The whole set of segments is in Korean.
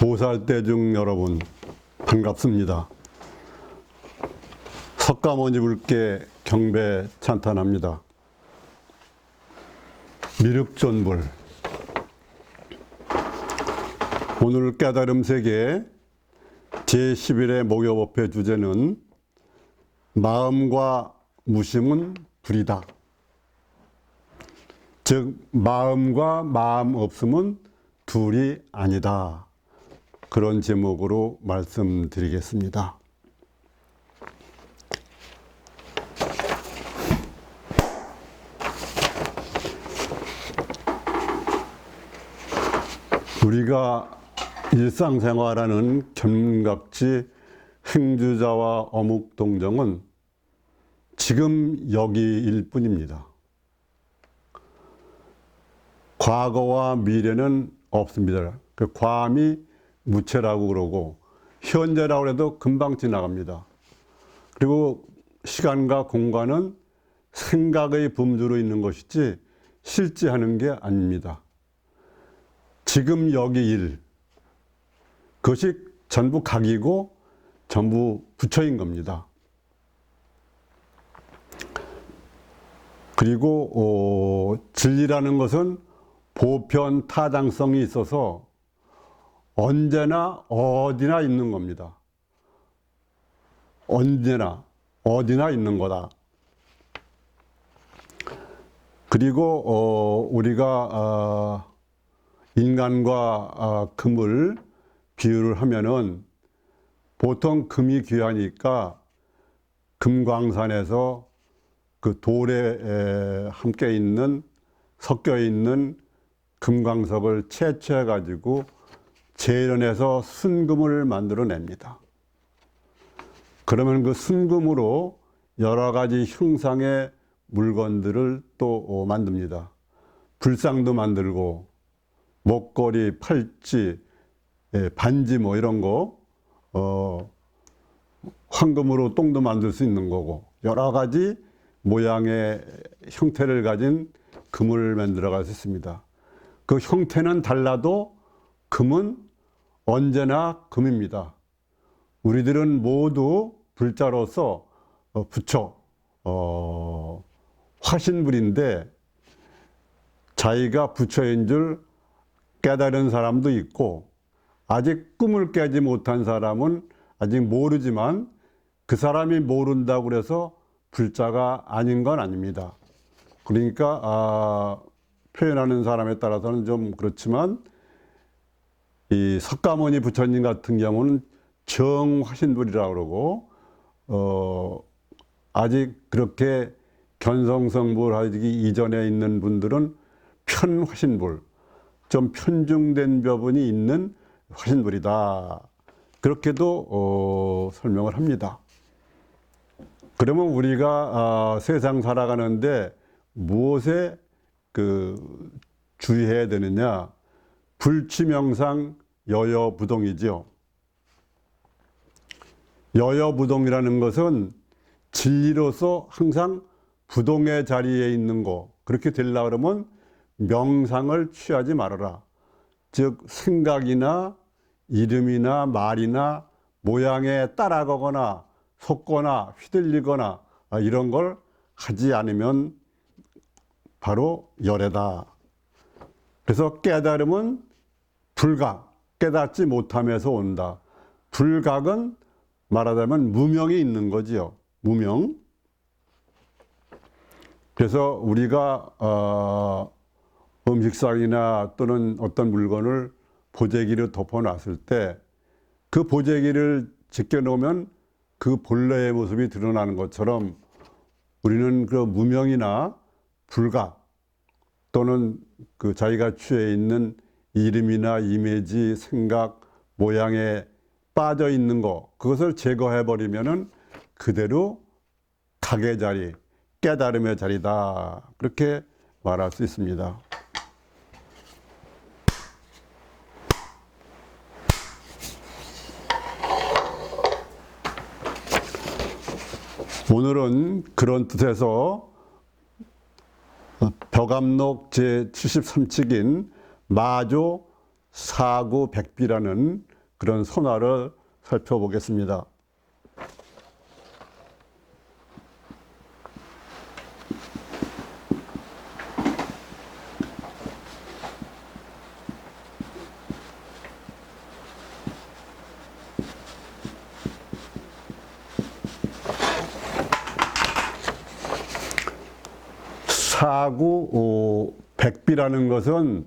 보살대중 여러분, 반갑습니다. 석가모니 불께 경배 찬탄합니다. 미륵존불. 오늘 깨달음 세계 제11회 목요법회 주제는 마음과 무심은 불이다. 즉 마음과 마음 없음은 둘이 아니다. 그런 제목으로 말씀드리겠습니다. 우리가 일상생활하는 견문각지 행주자와 어묵동정은 지금 여기일 뿐입니다. 과거와 미래는 없습니다. 그 과함이 무체라고 그러고 현재라고 해도 금방 지나갑니다. 그리고 시간과 공간은 생각의 범주로 있는 것이지 실제 하는 게 아닙니다. 지금 여기 일, 그것이 전부 각이고 전부 부처인 겁니다. 그리고 진리라는 것은 보편 타당성이 있어서 언제나 어디나 있는 겁니다. 언제나 어디나 있는 거다. 그리고 우리가 인간과 금을 비유를 하면은 보통 금이 귀하니까 금광산에서 그 돌에 함께 있는 섞여 있는 금광석을 채취해 가지고 재련해서 순금을 만들어냅니다. 그러면 그 순금으로 여러 가지 형상의 물건들을 또 만듭니다. 불상도 만들고 목걸이, 팔찌, 반지 뭐 이런 거 황금으로 똥도 만들 수 있는 거고 여러 가지 모양의 형태를 가진 금을 만들어갈 수 있습니다. 그 형태는 달라도 금은 언제나 금입니다. 우리들은 모두 불자로서 부처, 화신불인데 자기가 부처인 줄 깨달은 사람도 있고 아직 꿈을 깨지 못한 사람은 아직 모르지만 그 사람이 모른다고 해서 불자가 아닌 건 아닙니다. 그러니까 표현하는 사람에 따라서는 좀 그렇지만 이 석가모니 부처님 같은 경우는 정화신불이라고 그러고 아직 그렇게 견성성불 하기 이전에 있는 분들은 편화신불, 좀 편중된 부분이 있는 화신불이다. 그렇게도 설명을 합니다. 그러면 우리가 세상 살아가는데 무엇에 주의해야 되느냐? 불취명상 여여부동이죠. 여여부동이라는 것은 진리로서 항상 부동의 자리에 있는 거. 그렇게 되려고 그러면 명상을 취하지 말아라. 즉 생각이나 이름이나 말이나 모양에 따라가거나 속거나 휘둘리거나 이런 걸 하지 않으면 바로 열애다. 그래서 깨달음은 불각, 깨닫지 못함에서 온다. 불각은 말하자면 무명이 있는 거지요. 무명. 그래서 우리가 음식상이나 또는 어떤 물건을 보재기로 덮어놨을 때 그 보재기를 제껴놓으면 그 본래의 모습이 드러나는 것처럼 우리는 그 무명이나 불각 또는 그 자기가 취해 있는 이름이나 이미지, 생각, 모양에 빠져 있는 거, 그것을 제거해 버리면은 그대로 각의 자리, 깨달음의 자리다. 그렇게 말할 수 있습니다. 오늘은 그런 뜻에서 벽암록 제73칙인 마조 사구 백비라는 그런 선화를 살펴보겠습니다. 사구 백비라는 것은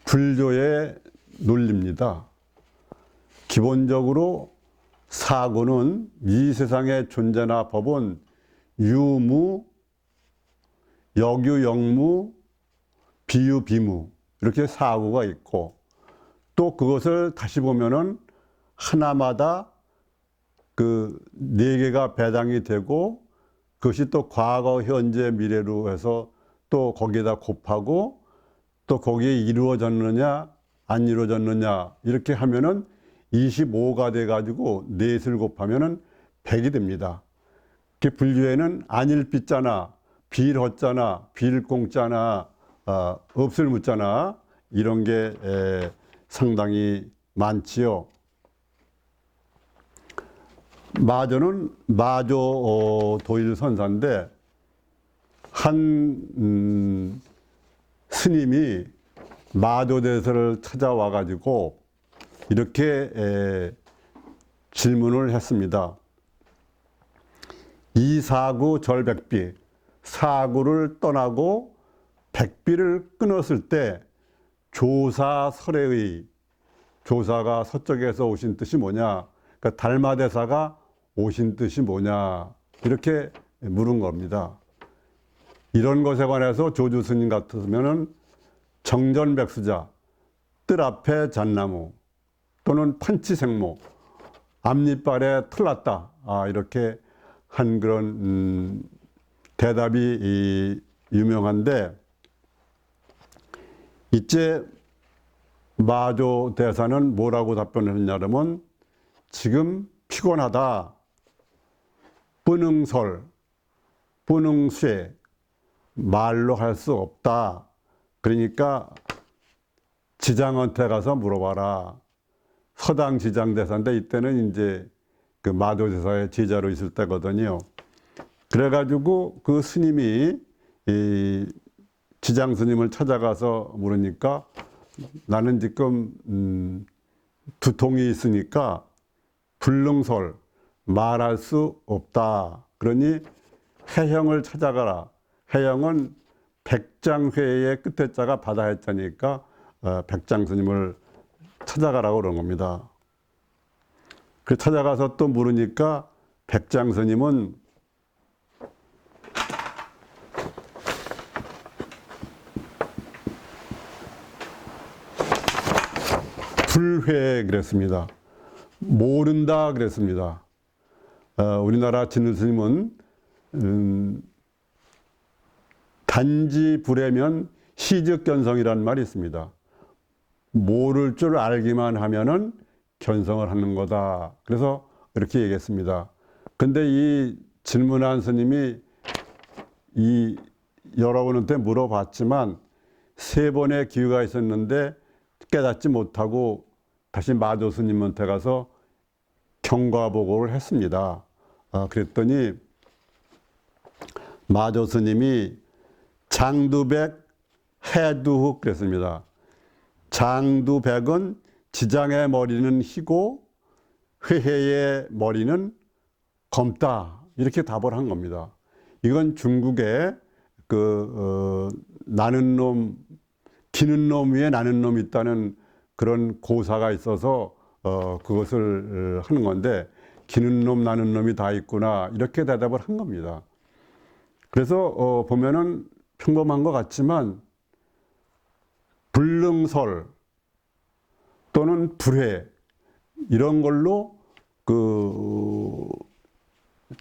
불교의 논리입니다. 기본적으로 사구는 이 세상의 존재나 법은 유무, 역유, 역무, 비유, 비무 이렇게 사구가 있고 또 그것을 다시 보면은 하나마다 그 네 개가 배당이 되고 그것이 또 과거, 현재, 미래로 해서 또 거기에다 곱하고 또 거기에 이루어졌느냐 안 이루어졌느냐 이렇게 하면은 25가 돼 가지고 넷을 곱하면은 100이 됩니다. 그 불교에는 안일 빚자나 비일 헛자나 비일 공자나 없을 묻자나 이런 게 상당히 많지요. 마조는 마조 도일선사인데 한 스님이 마조대설을 찾아와 가지고 이렇게 질문을 했습니다. 이사구 절백비, 사구를 떠나고 백비를 끊었을 때 조사설의, 조사가 서쪽에서 오신 뜻이 뭐냐, 그러니까 달마대사가 오신 뜻이 뭐냐 이렇게 물은 겁니다. 이런 것에 관해서 조주 스님 같으면은 정전백수자, 뜰 앞에 잣나무 또는 판치생모, 앞니빨에 털났다 이렇게 한 그런 대답이 유명한데 이제 마조 대사는 뭐라고 답변했냐면 지금 피곤하다. 뿌능설, 뿌능쇠 말로 할 수 없다. 그러니까 지장한테 가서 물어봐라. 서당 지장 대사인데 이때는 이제 그 마조 대사의 제자로 있을 때거든요. 그래가지고 그 스님이 이 지장 스님을 찾아가서 물으니까 나는 지금 두통이 있으니까 불능설 말할 수 없다. 그러니 해형을 찾아가라. 해형은 백장회의 끝에 자가 바다해자니까 백장 스님을 찾아가라고 그런 겁니다. 그 찾아가서 또 물으니까 백장 스님은 불회 그랬습니다. 모른다 그랬습니다. 우리나라 진을 스님은 단지 불회면 시즉견성이라는 말이 있습니다. 모를 줄 알기만 하면은 견성을 하는 거다. 그래서 이렇게 얘기했습니다. 근데 이 질문한 스님이 이 여러분한테 물어봤지만 3번의 기회가 있었는데 깨닫지 못하고 다시 마조 스님한테 가서 경과보고를 했습니다. 그랬더니 마조 스님이 장두백 해두흑 그랬습니다. 장두백은 지장의 머리는 희고 회해의 머리는 검다 이렇게 답을 한 겁니다. 이건 중국에 나는 놈 기는 놈 위에 나는 놈이 있다는 그런 고사가 있어서 그것을 하는 건데 기는 놈 나는 놈이 다 있구나 이렇게 대답을 한 겁니다. 그래서 보면은 평범한 것 같지만 불능설 또는 불회 이런 걸로 그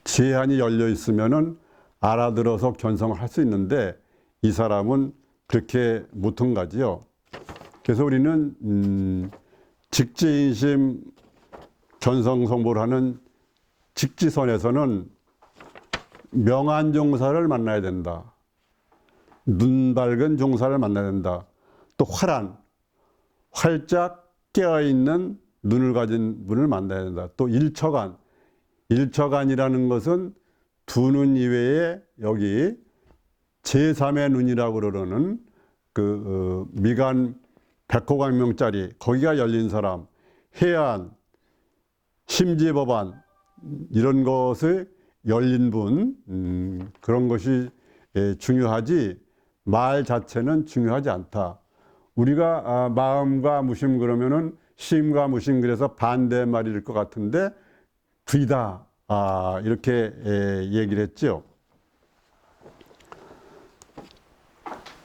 제한이 열려 있으면은 알아들어서 견성을 할 수 있는데 이 사람은 그렇게 못한 거지요. 그래서 우리는 직지인심 견성 성불하는 직지선에서는 명한 종사를 만나야 된다. 눈 밝은 종사를 만나야 된다. 또 활짝 깨어있는 눈을 가진 분을 만나야 된다. 또 일처간이라는 것은 두 눈 이외에 여기 제3의 눈이라고 그러는 미간 백호광명짜리 거기가 열린 사람, 해안, 심지법안 이런 것에 열린 분, 그런 것이 중요하지 말 자체는 중요하지 않다. 우리가 마음과 무심 그러면은 심과 무심 그래서 반대말일 것 같은데 부이다 이렇게 얘기를 했죠.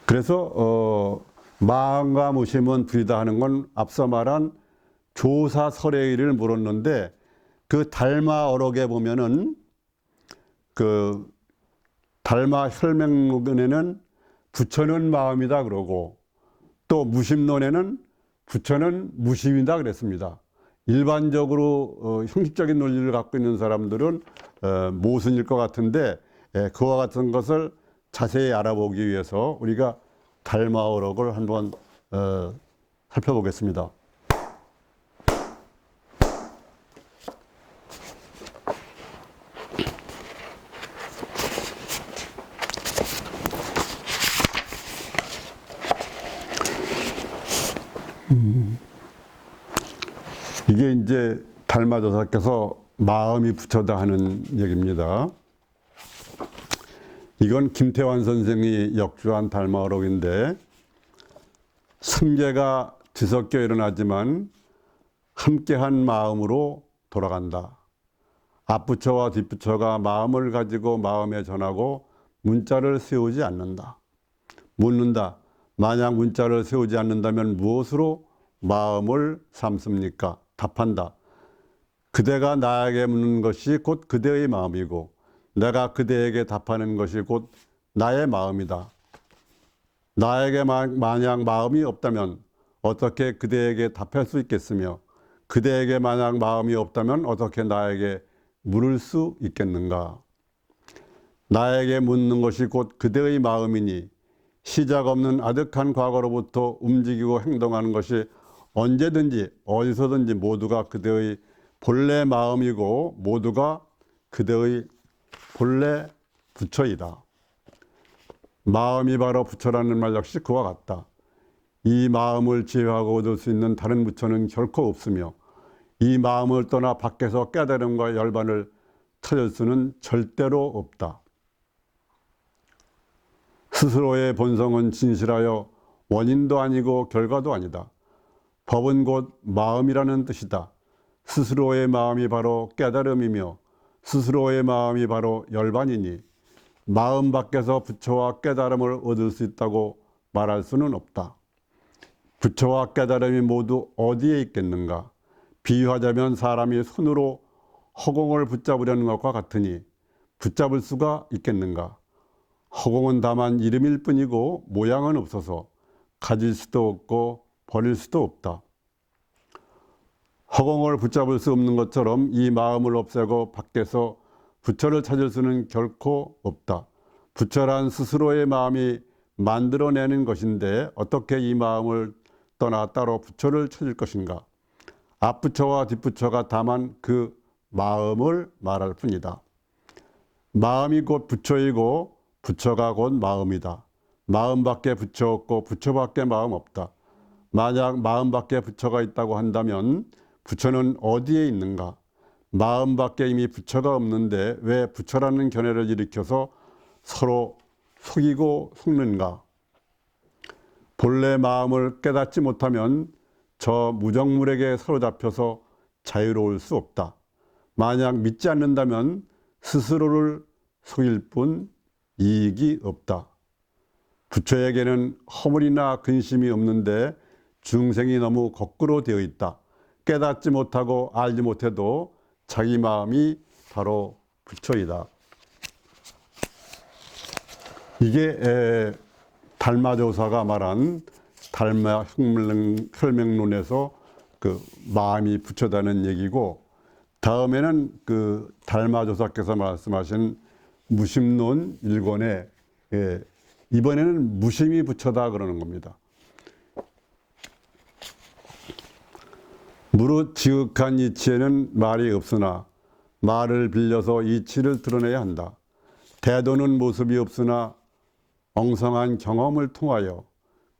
그래서 마음과 무심은 부이다 하는 건 앞서 말한 조사설의를 물었는데 그 달마 어록에 보면은 그 달마 혈맹론에는 부처는 마음이다 그러고 또 무심론에는 부처는 무심이다 그랬습니다. 일반적으로 형식적인 논리를 갖고 있는 사람들은 모순일 것 같은데 그와 같은 것을 자세히 알아보기 위해서 우리가 달마 어록을 한번 살펴보겠습니다. 이게 이제 달마조사께서 마음이 부처다 하는 얘기입니다. 이건 김태환 선생이 역주한 달마어록인데 승계가 뒤섞여 일어나지만 함께한 마음으로 돌아간다. 앞부처와 뒷부처가 마음을 가지고 마음에 전하고 문자를 세우지 않는다. 묻는다. 만약 문자를 세우지 않는다면 무엇으로 마음을 삼습니까? 답한다. 그대가 나에게 묻는 것이 곧 그대의 마음이고 내가 그대에게 답하는 것이 곧 나의 마음이다. 나에게 만약 마음이 없다면 어떻게 그대에게 답할 수 있겠으며 그대에게 만약 마음이 없다면 어떻게 나에게 물을 수 있겠는가? 나에게 묻는 것이 곧 그대의 마음이니 시작 없는 아득한 과거로부터 움직이고 행동하는 것이 언제든지 어디서든지 모두가 그대의 본래 마음이고 모두가 그대의 본래 부처이다. 마음이 바로 부처라는 말 역시 그와 같다. 이 마음을 제어하고 얻을 수 있는 다른 부처는 결코 없으며 이 마음을 떠나 밖에서 깨달음과 열반을 찾을 수는 절대로 없다. 스스로의 본성은 진실하여 원인도 아니고 결과도 아니다. 법은 곧 마음이라는 뜻이다. 스스로의 마음이 바로 깨달음이며 스스로의 마음이 바로 열반이니 마음 밖에서 부처와 깨달음을 얻을 수 있다고 말할 수는 없다. 부처와 깨달음이 모두 어디에 있겠는가? 비유하자면 사람이 손으로 허공을 붙잡으려는 것과 같으니 붙잡을 수가 있겠는가? 허공은 다만 이름일 뿐이고 모양은 없어서 가질 수도 없고 버릴 수도 없다. 허공을 붙잡을 수 없는 것처럼 이 마음을 없애고 밖에서 부처를 찾을 수는 결코 없다. 부처란 스스로의 마음이 만들어내는 것인데 어떻게 이 마음을 떠나 따로 부처를 찾을 것인가? 앞부처와 뒷부처가 다만 그 마음을 말할 뿐이다. 마음이 곧 부처이고 부처가 곧 마음이다. 마음밖에 부처 없고 부처밖에 마음 없다. 만약 마음밖에 부처가 있다고 한다면 부처는 어디에 있는가? 마음밖에 이미 부처가 없는데 왜 부처라는 견해를 일으켜서 서로 속이고 속는가? 본래 마음을 깨닫지 못하면 저 무정물에게 사로잡혀서 자유로울 수 없다. 만약 믿지 않는다면 스스로를 속일 뿐 이익이 없다. 부처에게는 허물이나 근심이 없는데 중생이 너무 거꾸로 되어 있다. 깨닫지 못하고 알지 못해도 자기 마음이 바로 부처이다. 이게 달마조사가 말한 달마 혈맹론에서 그 마음이 부처다는 얘기고, 다음에는 그 달마조사께서 말씀하신 무심론 1권에 이번에는 무심히 부처다 그러는 겁니다. 무릇 지극한 이치에는 말이 없으나 말을 빌려서 이치를 드러내야 한다. 대도는 모습이 없으나 엉성한 경험을 통하여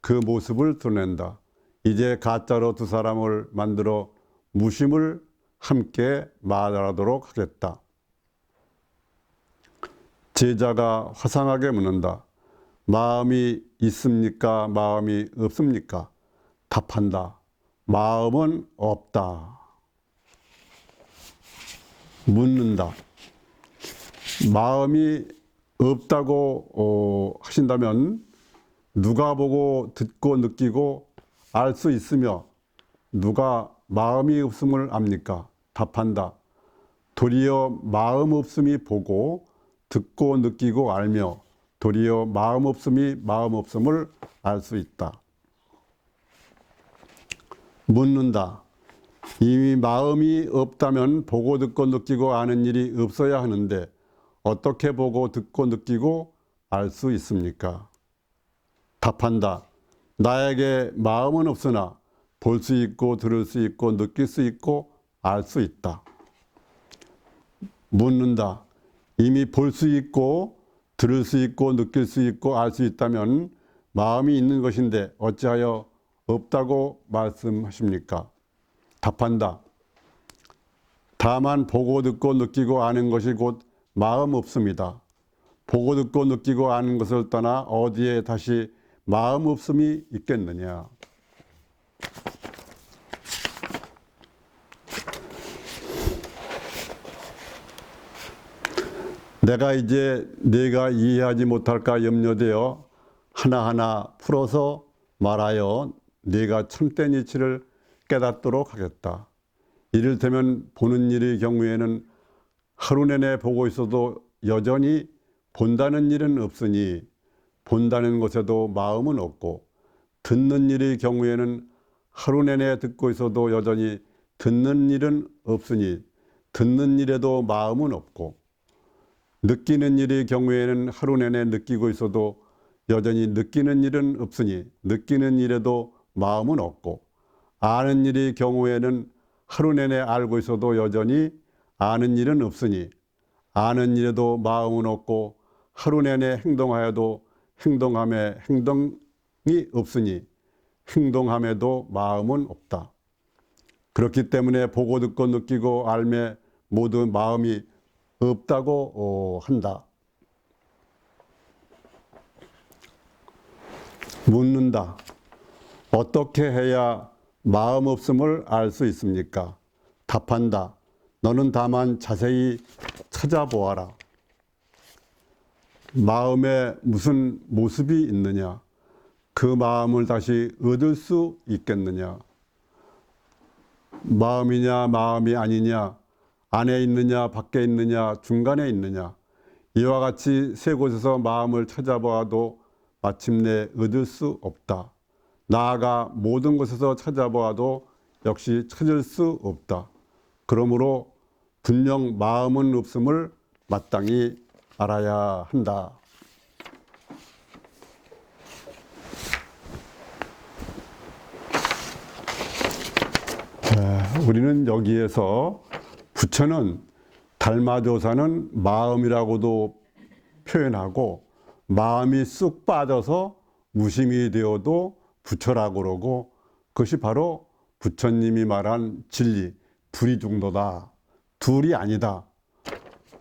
그 모습을 드러낸다. 이제 가짜로 두 사람을 만들어 무심을 함께 말하도록 하겠다. 제자가 화상하게 묻는다. 마음이 있습니까? 마음이 없습니까? 답한다. 마음은 없다. 묻는다. 마음이 없다고 하신다면 누가 보고 듣고 느끼고 알 수 있으며 누가 마음이 없음을 압니까? 답한다. 도리어 마음 없음이 보고 듣고 느끼고 알며 도리어 마음 없음이 마음 없음을 알 수 있다. 묻는다. 이미 마음이 없다면 보고 듣고 느끼고 아는 일이 없어야 하는데 어떻게 보고 듣고 느끼고 알 수 있습니까? 답한다. 나에게 마음은 없으나 볼 수 있고 들을 수 있고 느낄 수 있고 알 수 있다. 묻는다. 이미 볼 수 있고 들을 수 있고 느낄 수 있고 알 수 있다면 마음이 있는 것인데 어찌하여 없다고 말씀하십니까? 답한다. 다만 보고 듣고 느끼고 아는 것이 곧 마음 없습니다. 보고 듣고 느끼고 아는 것을 떠나 어디에 다시 마음 없음이 있겠느냐. 내가 이제 네가 이해하지 못할까 염려되어 하나하나 풀어서 말하여 네가 참된 이치를 깨닫도록 하겠다. 이를테면 보는 일의 경우에는 하루 내내 보고 있어도 여전히 본다는 일은 없으니 본다는 것에도 마음은 없고, 듣는 일의 경우에는 하루 내내 듣고 있어도 여전히 듣는 일은 없으니 듣는 일에도 마음은 없고, 느끼는 일의 경우에는 하루 내내 느끼고 있어도 여전히 느끼는 일은 없으니 느끼는 일에도 마음은 없고, 아는 일의 경우에는 하루 내내 알고 있어도 여전히 아는 일은 없으니 아는 일에도 마음은 없고, 하루 내내 행동하여도 행동함에 행동이 없으니 행동함에도 마음은 없다. 그렇기 때문에 보고 듣고 느끼고 알매 모두 마음이 없다고 한다. 묻는다. 어떻게 해야 마음 없음을 알 수 있습니까? 답한다. 너는 다만 자세히 찾아보아라. 마음에 무슨 모습이 있느냐? 그 마음을 다시 얻을 수 있겠느냐? 마음이냐 마음이 아니냐? 안에 있느냐 밖에 있느냐 중간에 있느냐? 이와 같이 세 곳에서 마음을 찾아보아도 마침내 얻을 수 없다. 나아가 모든 곳에서 찾아보아도 역시 찾을 수 없다. 그러므로 분명 마음은 없음을 마땅히 알아야 한다. 우리는 여기에서 부처는 달마조사는 마음이라고도 표현하고, 마음이 쑥 빠져서 무심이 되어도 부처라고 그러고, 그것이 바로 부처님이 말한 진리, 불이중도다. 둘이 아니다.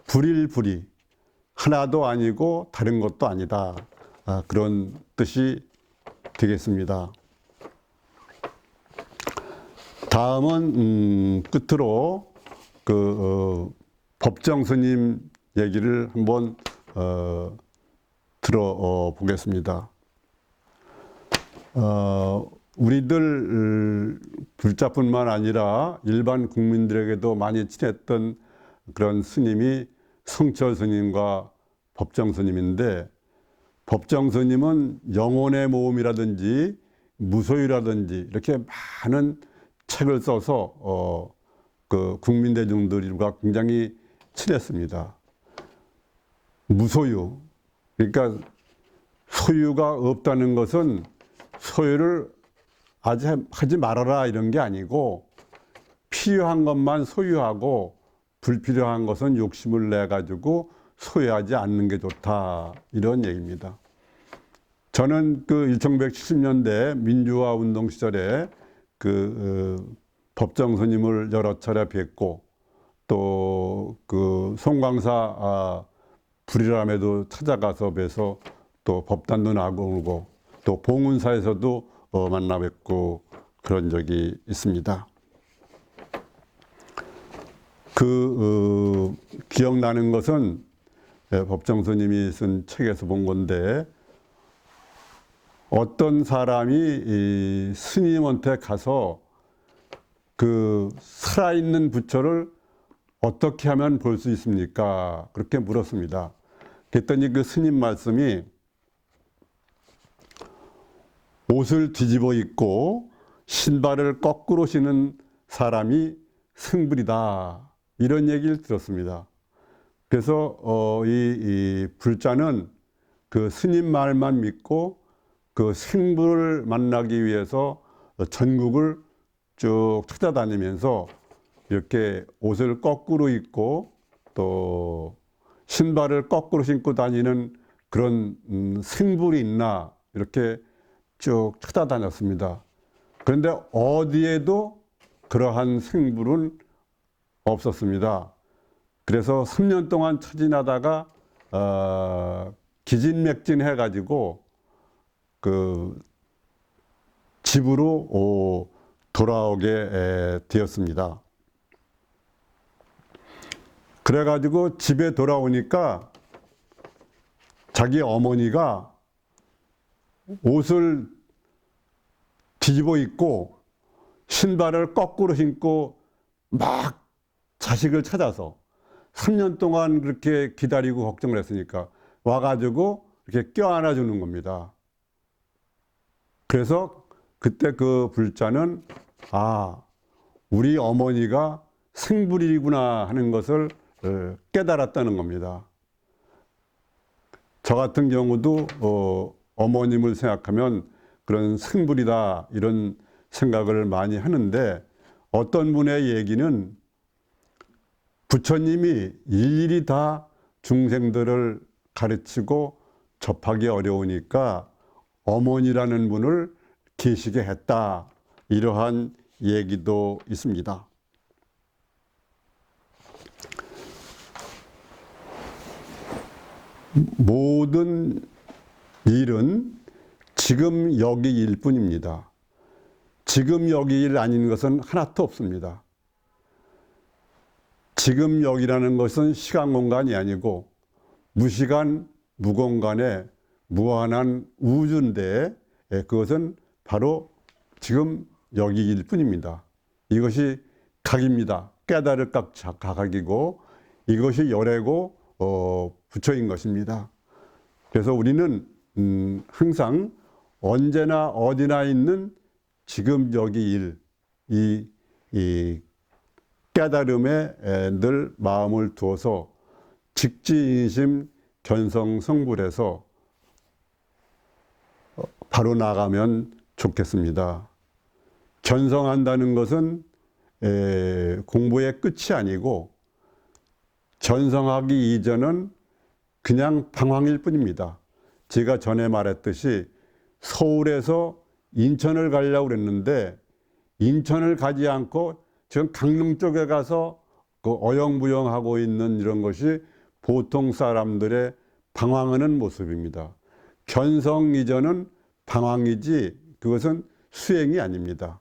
불일불이. 하나도 아니고 다른 것도 아니다. 그런 뜻이 되겠습니다. 다음은 끝으로 법정 스님 얘기를 한번 들어보겠습니다. 우리들 불자뿐만 아니라 일반 국민들에게도 많이 친했던 그런 스님이 성철 스님과 법정 스님인데, 법정 스님은 영혼의 모험이라든지 무소유라든지 이렇게 많은 책을 써서 그 국민 대중들과 굉장히 친했습니다. 무소유. 그러니까 소유가 없다는 것은 소유를 하지 말아라 이런 게 아니고 필요한 것만 소유하고 불필요한 것은 욕심을 내 가지고 소유하지 않는 게 좋다 이런 얘기입니다. 저는 그 1970년대 민주화 운동 시절에 법정 스님을 여러 차례 뵙고 또 그 송광사 불이람에도 찾아가서 뵈서 또 법단도 나오고 또 봉은사에서도 만나 뵙고 그런 적이 있습니다. 기억나는 것은 법정 스님이 쓴 책에서 본 건데 어떤 사람이 스님한테 가서 그 살아있는 부처를 어떻게 하면 볼 수 있습니까? 그렇게 물었습니다. 그랬더니 그 스님 말씀이 옷을 뒤집어 입고 신발을 거꾸로 신은 사람이 승불이다. 이런 얘기를 들었습니다. 그래서 이 불자는 그 스님 말만 믿고 그 생불을 만나기 위해서 전국을 쭉 찾아다니면서 이렇게 옷을 거꾸로 입고 또 신발을 거꾸로 신고 다니는 그런 생불이 있나 이렇게 쭉 찾아다녔습니다. 그런데 어디에도 그러한 생불은 없었습니다. 그래서 3년 동안 찾아다가 기진맥진 해가지고 그 집으로 돌아오게 되었습니다. 그래가지고 집에 돌아오니까 자기 어머니가 옷을 뒤집어 입고 신발을 거꾸로 신고 막 자식을 찾아서 3년 동안 그렇게 기다리고 걱정을 했으니까 와가지고 이렇게 껴안아 주는 겁니다. 그래서 그때 그 불자는 우리 어머니가 생불이구나 하는 것을 깨달았다는 겁니다. 저 같은 경우도 어머님을 생각하면 그런 생불이다 이런 생각을 많이 하는데 어떤 분의 얘기는 부처님이 일일이 다 중생들을 가르치고 접하기 어려우니까 어머니라는 분을 계시게 했다. 이러한 얘기도 있습니다. 모든 일은 지금 여기일 뿐입니다. 지금 여기일 아닌 것은 하나도 없습니다. 지금 여기라는 것은 시간 공간이 아니고 무시간 무공간의 무한한 우주인데 그것은 바로 지금 여기일 뿐입니다. 이것이 각입니다. 깨달을 각이고 이것이 열애고 부처인 것입니다. 그래서 우리는 항상 언제나 어디나 있는 지금 여기 일, 이 깨달음에 늘 마음을 두어서 직지인심 견성성불해서 바로 나가면 좋겠습니다. 견성한다는 것은 공부의 끝이 아니고 견성하기 이전은 그냥 방황일 뿐입니다. 제가 전에 말했듯이 서울에서 인천을 가려고 그랬는데 인천을 가지 않고 지금 강릉 쪽에 가서 그 어영부영하고 있는 이런 것이 보통 사람들의 방황하는 모습입니다. 견성 이전은 방황이지 그것은 수행이 아닙니다.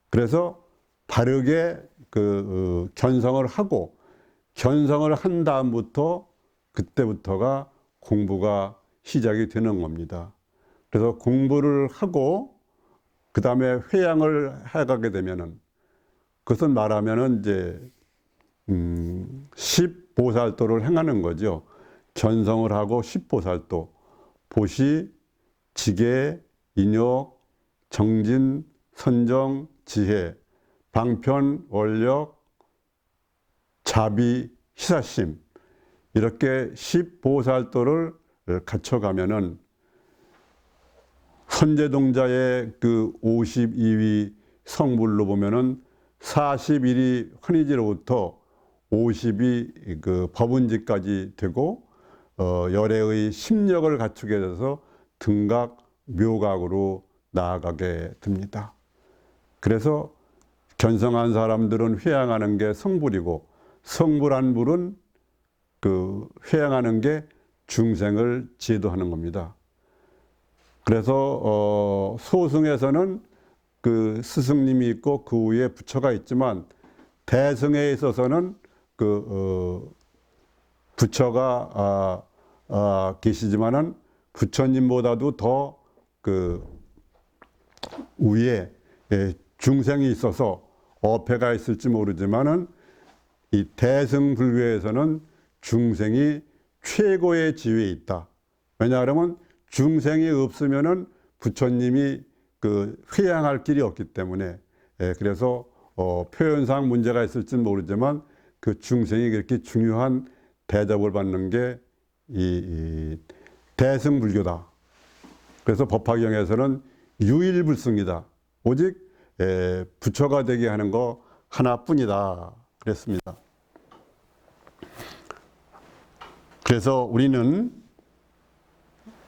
그래서 바르게 견성을 하고 견성을 한 다음부터 그때부터가 공부가 시작이 되는 겁니다. 그래서 공부를 하고 그 다음에 회양을 해가게 되면은 그것은 말하면은 이제 10보살도를 행하는 거죠. 견성을 하고 10보살도, 보시, 지계, 인욕, 정진, 선정, 지혜, 방편, 원력, 자비, 희사심 이렇게 10보살도를 갖춰가면은 선제동자의 그 52위 성불로 보면은 41이 환희지로부터 50이 그 법운지까지 되고 열애의 심력을 갖추게 돼서 등각, 묘각으로 나아가게 됩니다. 그래서 견성한 사람들은 회양하는 게 성불이고 성불한 불은 그 회양하는 게 중생을 제도하는 겁니다. 그래서 소승에서는 그 스승님이 있고 그 위에 부처가 있지만 대승에 있어서는 그 부처가 계시지만은 부처님보다도 더 그 위에 중생이 있어서 어폐가 있을지 모르지만은 이 대승불교에서는 중생이 최고의 지위에 있다. 왜냐하면 중생이 없으면은 부처님이 그 회양할 길이 없기 때문에 그래서 표현상 문제가 있을지는 모르지만 그 중생이 그렇게 중요한 대접을 받는 게 이 대승불교다. 그래서 법화경에서는 유일불승이다. 오직 부처가 되게 하는 거 하나뿐이다. 그랬습니다. 그래서 우리는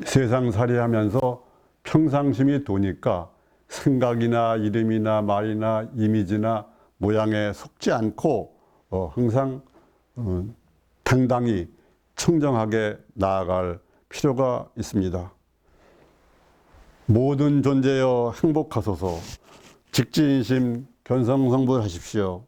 세상살이하면서 평상심이 도니까 생각이나 이름이나 말이나 이미지나 모양에 속지 않고 항상 당당히 청정하게 나아갈 필요가 있습니다. 모든 존재여 행복하소서. 직진심 견성성불하십시오.